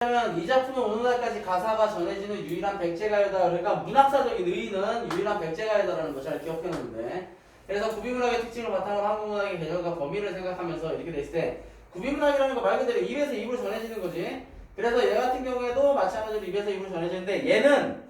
이 작품은 오늘날까지 가사가 전해지는 유일한 백제가요다. 그러니까 문학사적인 의의는 유일한 백제가요다라는 거 잘 기억해놓는데, 그래서 구비문학의 특징을 바탕으로 한국문학의 개념과 범위를 생각하면서 이렇게 됐을 때 구비문학이라는 거 말 그대로 입에서 입으로 전해지는 거지. 그래서 얘 같은 경우에도 마찬가지로 입에서 입으로 전해지는데 얘는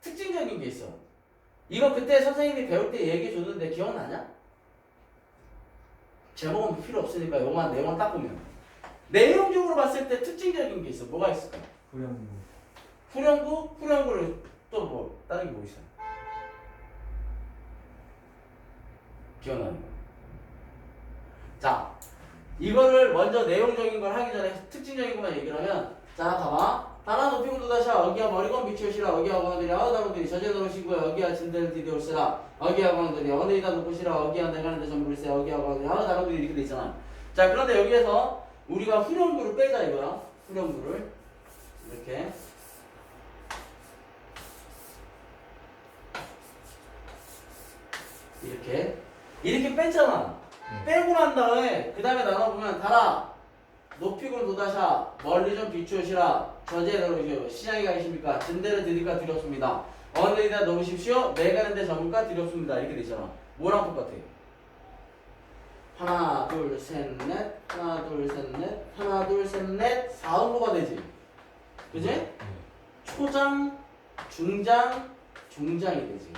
특징적인 게 있어. 이거 그때 선생님이 배울 때 얘기해 줬는데 기억나냐? 제목은 필요 없으니까 요만 내용을 딱 보면 내용적으로 봤을 때 특징적인 게 있어. 뭐가 있을까? 후렴구. 후렴구? 후렴구를 또 뭐 다른 게 뭐 있어? 기억나는 거. 자, 이거를 먼저 내용적인 걸 하기 전에 특징적인 것만 얘기를 하면, 자, 봐봐. 하나 높이고 또다시야 어기야 머리건 비치우시라 어기야 광들이 아우다루들이 저제도로 신고야 어기야 진대를 디디올시라 어기야 광들이 어느이다 놓고시라 어기야 내가는데 전부를세 어기야 광들이 아우다루들이 이렇게 돼 있잖아. 자, 그런데 여기에서 우리가 후렴구를 빼자 이거야. 후렴구를 이렇게 이렇게 뺐잖아. 빼고 난 다음에 그 다음에 나눠보면 달아 높이군 도다샤 멀리 좀 비추시라 저제대로 시장에 가 계십니까? 진대를 드릴까 드렸습니다. 어느 데다 놓으십시오. 내 가는데 전부가 드렸습니다. 이렇게 되잖아. 뭐랑 똑같아? 하나 둘 셋 넷 하나 둘 셋 넷 하나 둘 셋 넷 4음보가 되지. 그지? 초장 중장 중장이 되지.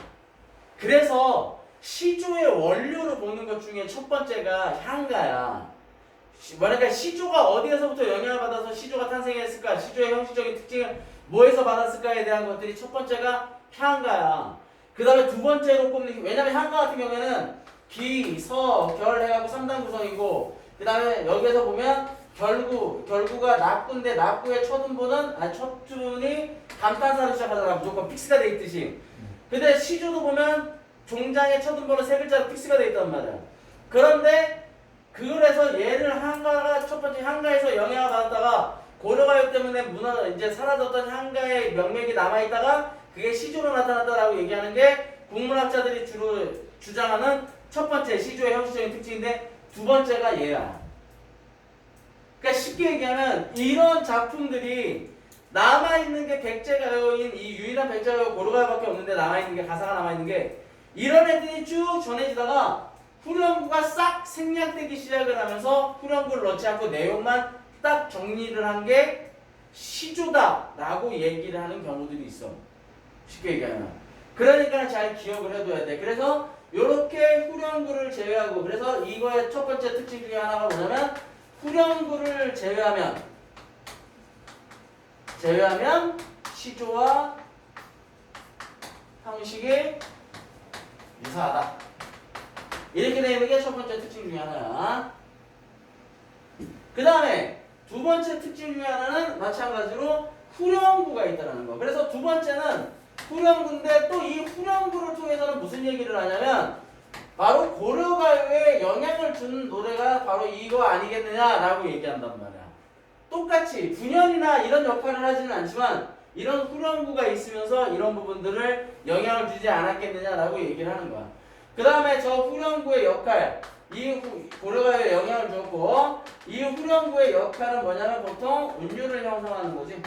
그래서 시조의 원료를 보는 것 중에 첫 번째가 향가야. 그러니까 시조가 어디에서부터 영향을 받아서 시조가 탄생했을까? 시조의 형식적인 특징을 뭐에서 받았을까에 대한 것들이 첫 번째가 향가야. 그 다음에 두 번째로 꼽는 게, 왜냐면 향가 같은 경우에는 기, 서, 결 해갖고 3단 구성이고, 그 다음에 여기에서 보면 결구가 낙구인데 낙구의 첫 음보는 첫 줄이 감탄사로 시작하잖아. 무조건 픽스가 돼 있듯이. 근데 시조도 보면 종장의 첫 음보는 세 글자로 픽스가 돼 있단 말이야. 그런데 그래서 얘를 한가가 첫 번째 향가에서 영향을 받았다가 고려가요 때문에 문화 이제 사라졌던 향가의 명맥이 남아 있다가 그게 시조로 나타났다라고 얘기하는 게 국문학자들이 주로 주장하는 첫 번째 시조의 형식적인 특징인데, 두 번째가 얘야. 그러니까 쉽게 얘기하면 이런 작품들이 남아 있는 게 백제가요인 이 유일한 백제가요 고려가요밖에 없는데 남아 있는 게 가사가 남아 있는 게 이런 애들이 쭉 전해지다가 후렴구가 싹 생략되기 시작을 하면서 후렴구를 넣지 않고 내용만 딱 정리를 한 게 시조다라고 얘기를 하는 경우들이 있어. 쉽게 얘기하면. 그러니까 잘 기억을 해둬야 돼. 그래서 이렇게 후렴구를 제외하고, 그래서 이거의 첫 번째 특징 중에 하나가 뭐냐면 후렴구를 제외하면 시조와 형식이 유사하다. 이렇게 되는 게 첫 번째 특징 중에 하나야. 그 다음에 두 번째 특징 중에 하나는 마찬가지로 후렴구가 있다는 거. 그래서 두 번째는 후렴구인데 또 이 후렴구를 통해서는 무슨 얘기를 하냐면 바로 고려가요에 영향을 준 노래가 바로 이거 아니겠느냐라고 얘기한단 말이야. 똑같이 분연이나 이런 역할을 하지는 않지만 이런 후렴구가 있으면서 이런 부분들을 영향을 주지 않았겠느냐라고 얘기를 하는 거야. 그 다음에 저 후렴구의 역할, 이 고려가요에 영향을 줬고, 이 후렴구의 역할은 뭐냐면 보통 운율을 형성하는 거지.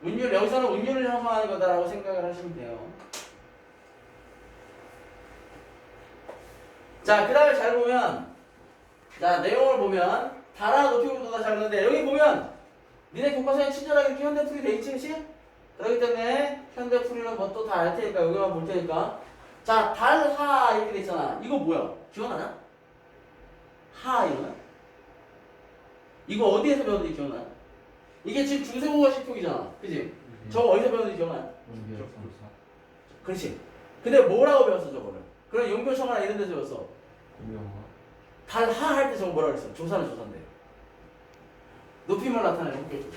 여기서는 운율을 형성하는 거다라고 생각을 하시면 돼요. 자, 그 다음에 잘 보면, 자, 내용을 보면, 달아 높이고 도다 잘 하는데, 여기 보면, 니네 교과서에 친절하게 이렇게 현대풀이 돼 있지, 그치? 그렇기 때문에, 현대풀이는 뭐 또 다 알 테니까, 여기만 볼 테니까. 자, 달, 하, 이렇게 돼 있잖아. 이거 뭐야? 기억나냐? 하, 이거야? 이거 어디에서 배웠는지 기억나냐? 이게 지금 중세국어 식품이잖아. 그치? 저거 어디서 배웠는지 기억나냐? 그렇지. 근데 뭐라고 배웠어, 저거를? 그럼 용교청이나 이런 데서 배웠어. 달, 하 할 때 저거 뭐라 그랬어? 조사인데. 높임을 나타내는 혹격조사.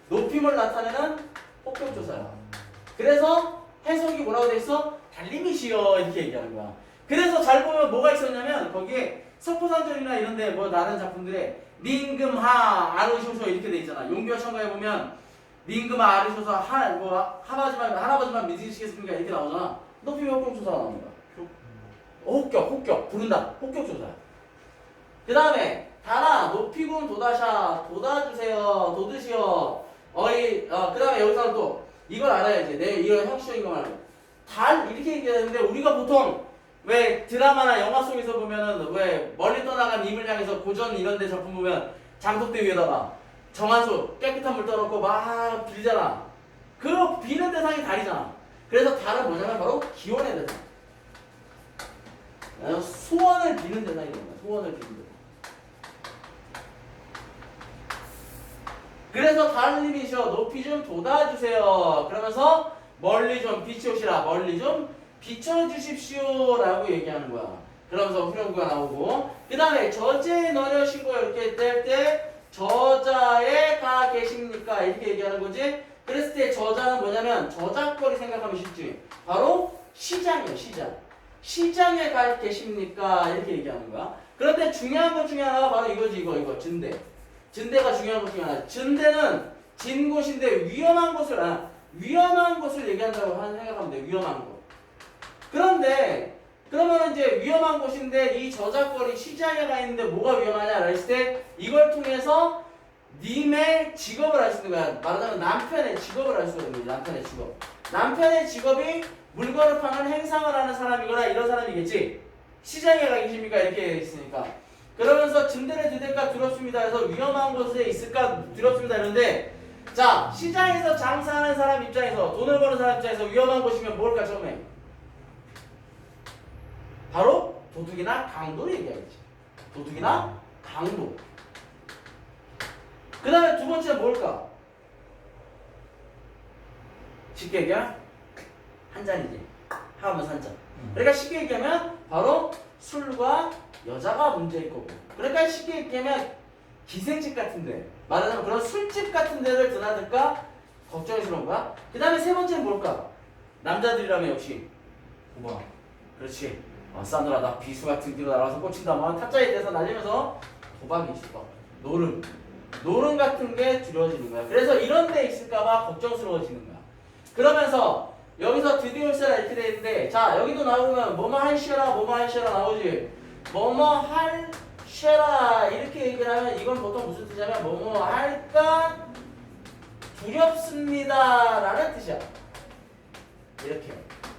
높임을 나타내는 혹격조사야. 그래서 해석이 뭐라고 돼 있어? 달님이시여 이렇게 얘기하는 거야. 그래서 잘 보면 뭐가 있었냐면 거기에 석포상전이나 이런데 뭐 다른 작품들에 닌금하 아르쇼소 이렇게 돼 있잖아. 용교청가에 보면 닌금하 아르쇼소 할아버지만 믿으시겠습니까 이렇게 나오잖아. 높임의 혹격조사가 나옵니다. 혹격 부른다. 혹격조사야. 그 다음에 달아 높이군 도다샤 돋아주세요 도드시어 다음에 여기서는 또 이걸 알아야지. 내 이런 형식적인 것만 알아야 돼. 달 이렇게 얘기하는데 우리가 보통 왜 드라마나 영화 속에서 보면은 왜 멀리 떠나간 이불 향해서 고전 이런 데 작품 보면 장독대 위에다가 정화수 깨끗한 물 떠놓고 막 빌잖아. 그 비는 대상이 달이잖아. 그래서 달은 뭐냐면 바로 기원의 대상. 소원을 비는 대상이 되는 거야. 소원을 비는 대상. 그래서 달님이셔 높이 좀 돋아주세요. 그러면서 멀리 좀 비춰오시라. 멀리 좀 비춰주십시오 라고 얘기하는 거야. 그러면서 후렴구가 나오고 그 다음에 저제 너려 신고 이렇게 뗄 때 저자에 가 계십니까? 이렇게 얘기하는 거지. 그랬을 때 저자는 뭐냐면 저작거리 생각하면 쉽지. 바로 시장이에요. 시장. 시장에 가 계십니까? 이렇게 얘기하는 거야. 그런데 중요한 것 중에 하나가 바로 이거지. 이거 증대. 증대가 중요한 것 중에 하나. 증대는 진 곳인데 위험한 곳을 얘기한다고 생각하면 돼. 위험한 곳. 그런데 그러면 이제 위험한 곳인데 이 저작거리 시장에 가 있는데 뭐가 위험하냐 했을 때 이걸 통해서 님의 직업을 알 수 있는 거야. 말하자면 남편의 직업을 알 수 있는 거야. 남편의 직업. 남편의 직업이 물건을 파는 행상을 하는 사람이거나 이런 사람이겠지. 시장에 가 계십니까? 이렇게 있으니까. 그러면서 증대를 드릴까 두렵습니다 해서 위험한 곳에 있을까 두렵습니다 이러는데 자 시장에서 장사하는 사람 입장에서 돈을 버는 사람 입장에서 위험한 곳이면 뭘까 처음에? 바로 도둑이나 강도를 얘기하겠지. 도둑이나 강도. 그 다음에 두 번째는 뭘까? 쉽게 얘기하면 한 잔이지. 하면서 한 잔. 그러니까 쉽게 얘기하면 바로 술과 여자가 문제일 거고. 그러니까 쉽게 얘기하면 기생집 같은데 말하자면 그런 술집 같은 데를 드나들까 걱정스러운 거야. 그 다음에 세 번째는 뭘까? 남자들이라면 역시 오바. 그렇지. 싸늘하 나 비수 같은 뒤로 날아서 꽂힌다면 타짜에 대해서 날리면서 도박이 있을 거. 노름 같은 게 두려워지는 거야. 그래서 이런 데 있을까봐 걱정스러워지는 거야. 그러면서 여기서 드디어 올세라 이렇게 돼 있는데 자 여기도 나오면 뭐뭐 할시라 뭐뭐 할시라 나오지. 뭐뭐 할시라 이렇게 얘기를 하면 이건 보통 무슨 뜻이냐면 뭐뭐 할까 두렵습니다 라는 뜻이야. 이렇게.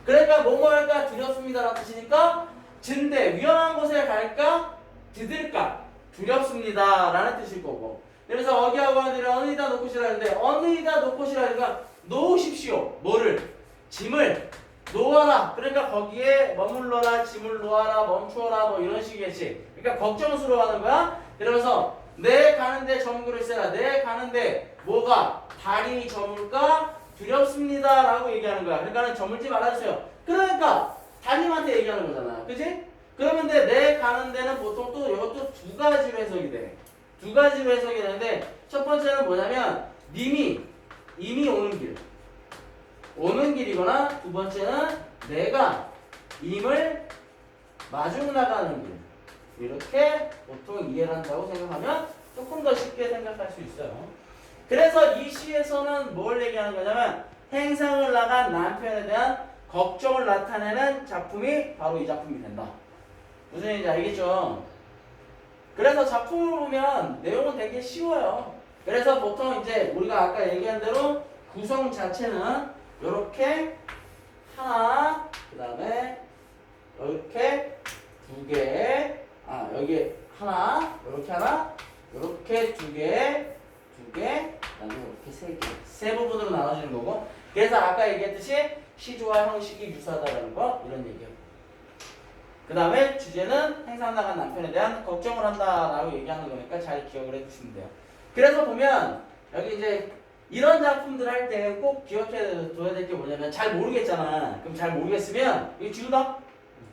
그러니까 뭐뭐 할까 두렵습니다 라는 뜻이니까 증대 위험한 곳에 갈까 드들까 두렵습니다 라는 뜻일 거고. 그래서 어기하고 하늘에 어느 이다 놓고시라 하는데 어느 이다 놓고시라 하니까 놓으십시오. 뭐를? 짐을 놓아라. 그러니까 거기에 머물러라, 짐을 놓아라, 멈추어라 뭐 이런 식이겠지. 그러니까 걱정스러워하는 거야. 그러면서 내 가는데 저물을 세라. 내 가는데 뭐가 달이 저물까 두렵습니다 라고 얘기하는 거야. 그러니까 저물지 말아주세요. 그러니까 달님한테 얘기하는 거잖아. 그치? 그러면 내 가는 데는 보통 또 이것도 두 가지로 해석이 돼. 두 가지로 해석이 되는데 첫 번째는 뭐냐면 님이 이미 오는 길이거나 두 번째는 내가 임을 마중 나가는 길. 이렇게 보통 이해를 한다고 생각하면 조금 더 쉽게 생각할 수 있어요. 그래서 이 시에서는 뭘 얘기하는 거냐면 행상을 나간 남편에 대한 걱정을 나타내는 작품이 바로 이 작품이 된다. 무슨 얘기인지 알겠죠? 그래서 작품을 보면 내용은 되게 쉬워요. 그래서 보통 이제 우리가 아까 얘기한 대로 구성 자체는 이렇게 하나, 그 다음에 이렇게 두 개, 여기 하나, 이렇게 하나, 이렇게 두 개, 그 다음에 이렇게 세 개, 세 부분으로 나눠지는 거고. 그래서 아까 얘기했듯이 시조와 형식이 유사하다는 거 이런 얘기예요. 그 다음에 주제는 행상 나간 남편에 대한 걱정을 한다라고 얘기하는 거니까 잘 기억을 해두시면 돼요. 그래서 보면 여기 이제 이런 작품들 할 때 꼭 기억해 둬야 될 게 뭐냐면 잘 모르겠잖아. 그럼 잘 모르겠으면 이거 지우다?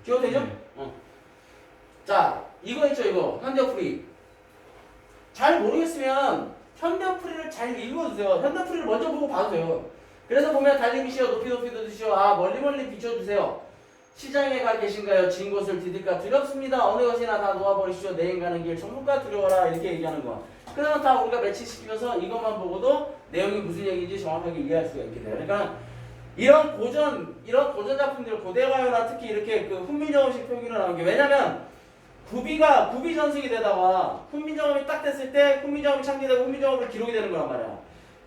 지워도 되죠? 자 이거 있죠 이거 현대어풀이. 잘 모르겠으면 현대어풀이를 잘 읽어주세요. 현대어풀이를 먼저 보고 봐도 돼요. 그래서 보면 달리기시오 높이 돋으시오 멀리 비춰주세요. 시장에 가 계신가요? 진 곳을 디딜까 두렵습니다. 어느 것이나 다 놓아버리시오. 내인 가는 길 전문가 두려워라 이렇게 얘기하는 거. 그러면 다 우리가 매치시키면서 이것만 보고도 내용이 무슨 얘기인지 정확하게 이해할 수가 있게 돼요. 그러니까 이런 고전 작품들 고대가요나 특히 이렇게 그 훈민정음식 표기로 나온 게 왜냐면 구비 전승이 되다가 훈민정음이 딱 됐을 때 훈민정음이 창제되고 훈민정음이 기록이 되는 거란 말이야.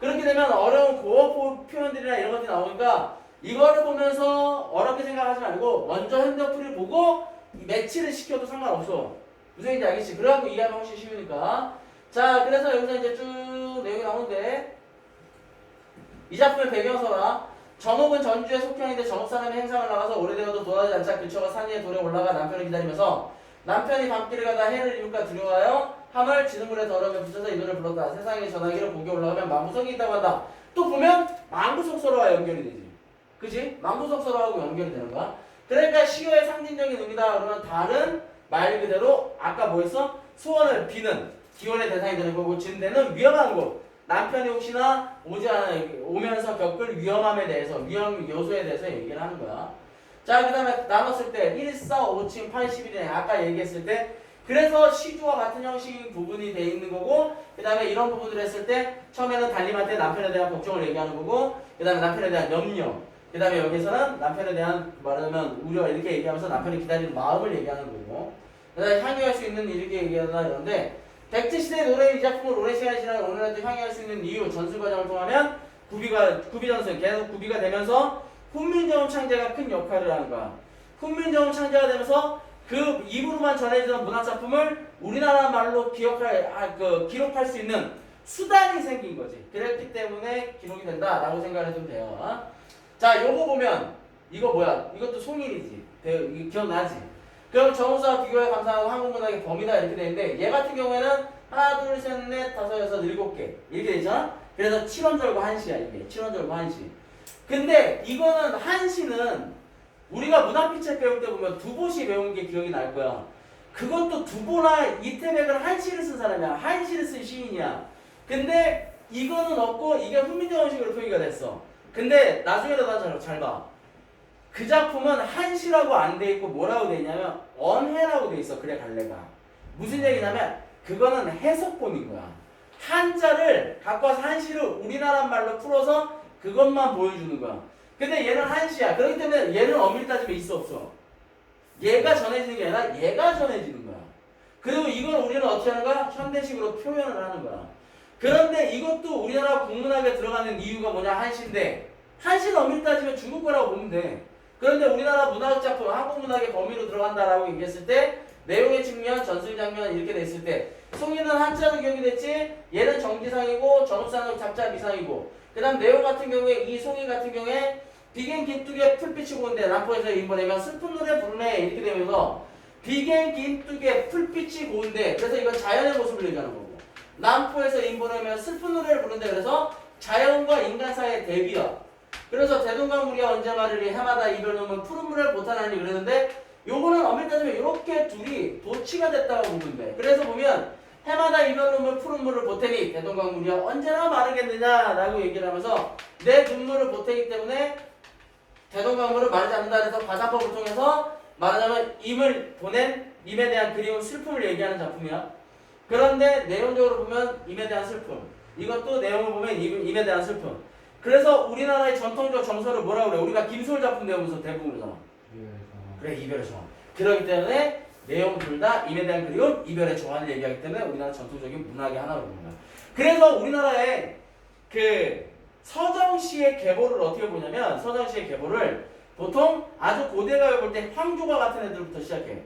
그렇게 되면 어려운 고어 표현들이나 이런 것들이 나오니까 이거를 보면서 어렵게 생각하지 말고 먼저 핸드풀이를 보고 매치를 시켜도 상관없어. 무슨 얘기인지 알겠지? 그래갖고 이해하면 훨씬 쉬우니까. 자, 그래서 여기서 이제 쭉 내용이 나오는데 이 작품의 배경서라. 정옥은 전주의 속편인데 정옥 사람이 행상을 나가서 오래되어도 돌아오지 않자 근처가 산 위에 돌에 올라가 남편을 기다리면서 남편이 밤길을 가다 해를 입을까 두려워하여 함을 지능물에 더러움에 붙여서 이 노래를 불렀다. 세상에 전화기를 보기 올라가면 망구석이 있다고 한다. 또 보면 망구석서로와 연결이 되지. 그지? 망구석서로하고 연결이 되는 거야. 그러니까 시어의 상징적인 의미다 그러면 다른 말 그대로 아까 뭐 했어? 소원을 비는 기원의 대상이 되는 거고 진대는 위험한 곳. 남편이 혹시나 오면서 겪을 위험함에 대해서 위험 요소에 대해서 얘기를 하는 거야. 자, 그 다음에 나눴을 때 1, 4, 5, 7, 81이네. 아까 얘기했을 때 그래서 시주와 같은 형식인 부분이 돼 있는 거고 그 다음에 이런 부분을 했을 때 처음에는 달님한테 남편에 대한 걱정을 얘기하는 거고 그 다음에 남편에 대한 염려 그 다음에 여기서는 남편에 대한 말하자면 우려 이렇게 얘기하면서 남편이 기다리는 마음을 얘기하는 거고 그 다음에 향유할 수 있는 이렇게 얘기하다 이런데 백제시대 노래인 이 작품을 오랜 시간이 지나 오늘날도 향유할 수 있는 이유 전술 과정을 통하면 구비전선 계속 구비가 되면서 훈민정음 창제가 큰 역할을 하는 거야. 훈민정음 창제가 되면서 그 입으로만 전해지던 문학작품을 우리나라 말로 기록할 수 있는 수단이 생긴 거지. 그랬기 때문에 기록이 된다라고 생각을 해주면 돼요. 자, 요거 보면 이거 뭐야? 이것도 송일이지. 기억나지? 그럼 정우사와 비교해 감상하고 한국문학의 범위다 이렇게 되는데 얘 같은 경우에는 하나, 둘, 셋, 넷, 다섯, 여섯, 일곱 개 이렇게 되잖아? 그래서 7원절과 한시야 이게. 7원절과 한시. 근데 이거는 한시는 우리가 문학비책 배울 때 보면 두보시 배운 게 기억이 날 거야. 그것도 두보나 이태백은 한시를 쓴 사람이야. 한시를 쓴 시인이야. 근데 이거는 없고 이게 훈민정음식으로 표기가 됐어. 근데 나중에 더 잘 봐. 그 작품은 한시라고 안 돼 있고 뭐라고 돼 있냐면 언해라고 돼 있어. 그래 갈래가. 무슨 얘기냐면 그거는 해석본인 거야. 한자를 갖고 와서 한시를 우리나라 말로 풀어서 그것만 보여주는 거야. 근데 얘는 한시야. 그렇기 때문에 얘는 엄밀히 따지면 있어 없어? 얘가 전해지는 게 아니라 얘가 전해지는 거야. 그리고 이걸 우리는 어떻게 하는 거야? 현대식으로 표현을 하는 거야. 그런데 이것도 우리나라 국문학에 들어가는 이유가 뭐냐? 한시인데 한시는 엄밀히 따지면 중국 거라고 보면 돼. 그런데 우리나라 문학작품, 한국문학의 범위로 들어간다라고 얘기했을 때 내용의 측면, 전술 장면 이렇게 됐을 때 송이는 한자로 기억이 됐지 얘는 정지상이고 전업사는 작자 미상이고 그 다음 내용 같은 경우에 이 송이 같은 경우에 비갱 긴뚝에 풀빛이 고운데 남포에서 인보내면 슬픈 노래 부르네 이렇게 되면서 비갱 긴뚝에 풀빛이 고운데 그래서 이건 자연의 모습을 얘기하는 거고 남포에서 인보내면 슬픈 노래를 부른대 그래서 자연과 인간 사이의 대비야. 그래서 대동강물이야 언제 마르리 해마다 이별 놈은 푸른 물을 못하나니 그러는데 요거는 엄밀히 따지면 이렇게 둘이 도치가 됐다고 보면 돼. 그래서 보면 해마다 이별 놈은 푸른 물을 보태니 대동강물이야 언제나 마르겠느냐라고 얘기를 하면서 내 눈물을 보태기 때문에 대동강물은 마르지 않는다 그래서 가사법을 통해서 말하자면 임을 보낸 임에 대한 그리움 슬픔을 얘기하는 작품이야. 그런데 내용적으로 보면 임에 대한 슬픔 이것도 내용을 보면 임에 대한 슬픔. 그래서 우리나라의 전통적 정서를 뭐라고 그래? 우리가 김소월 작품 내용에서 대부분이잖아. 그래 이별의 정화. 그렇기 때문에 내용 둘 다 임에 대한 그리움, 이별의 정화를 얘기하기 때문에 우리나라 전통적인 문학의 하나로 봅니다. 그래서 우리나라의 그 서정시의 계보를 어떻게 보냐면 서정시의 계보를 보통 아주 고대가요 볼 때 황조가 같은 애들부터 시작해.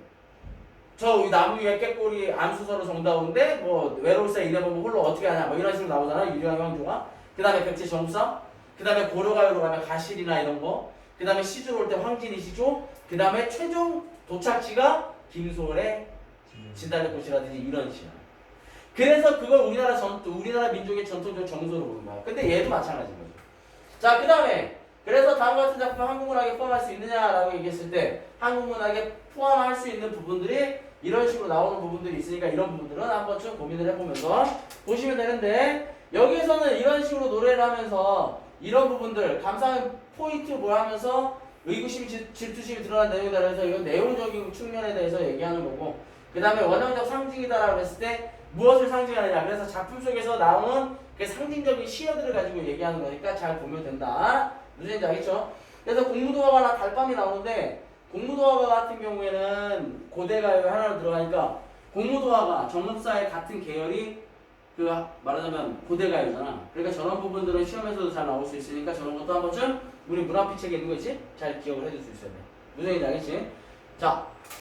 저 나무 위에 깨꼬리 암수서로 정다운데 뭐 외로울새 이래 보면 홀로 어떻게 하냐 뭐 이런 식으로 나오잖아 유리왕 황조가. 그 다음에 백제 정사, 그 다음에 고려가요로 가면 가실이나 이런 거, 그 다음에 시조로 올 때 황진이 시조, 그 다음에 최종 도착지가 김소월의 진달래꽃이라든지 이런 시야. 그래서 그걸 우리나라 민족의 전통적 정서로 보는 거야. 근데 얘도 마찬가지인 거죠. 자, 그 다음에 그래서 다음 같은 작품 한국문학에 포함할 수 있느냐라고 얘기했을 때 한국문학에 포함할 수 있는 부분들이 이런 식으로 나오는 부분들이 있으니까 이런 부분들은 한 번쯤 고민을 해보면서 보시면 되는데 여기에서는 이런 식으로 노래를 하면서 이런 부분들 감상 포인트 뭐 하면서 의구심, 질투심이 드러난 내용이다 그래서 이건 내용적인 측면에 대해서 얘기하는 거고 그 다음에 원형적 상징이다라고 했을 때 무엇을 상징하느냐 그래서 작품 속에서 나오는 그 상징적인 시어들을 가지고 얘기하는 거니까 잘 보면 된다. 무슨 얘기인지 알겠죠? 그래서 공무도화가나 달밤이 나오는데 공무도화가 같은 경우에는 고대가요 하나로 들어가니까 공무도화가 정목사의 같은 계열이 그 말하자면 고대가요잖아. 그러니까 저런 부분들은 시험에서도 잘 나올 수 있으니까 저런 것도 한 번쯤 우리 문화피 책에 있는 거 있지? 잘 기억을 해둘 수 있어야 돼. 무슨 얘기인지 알겠지? 자.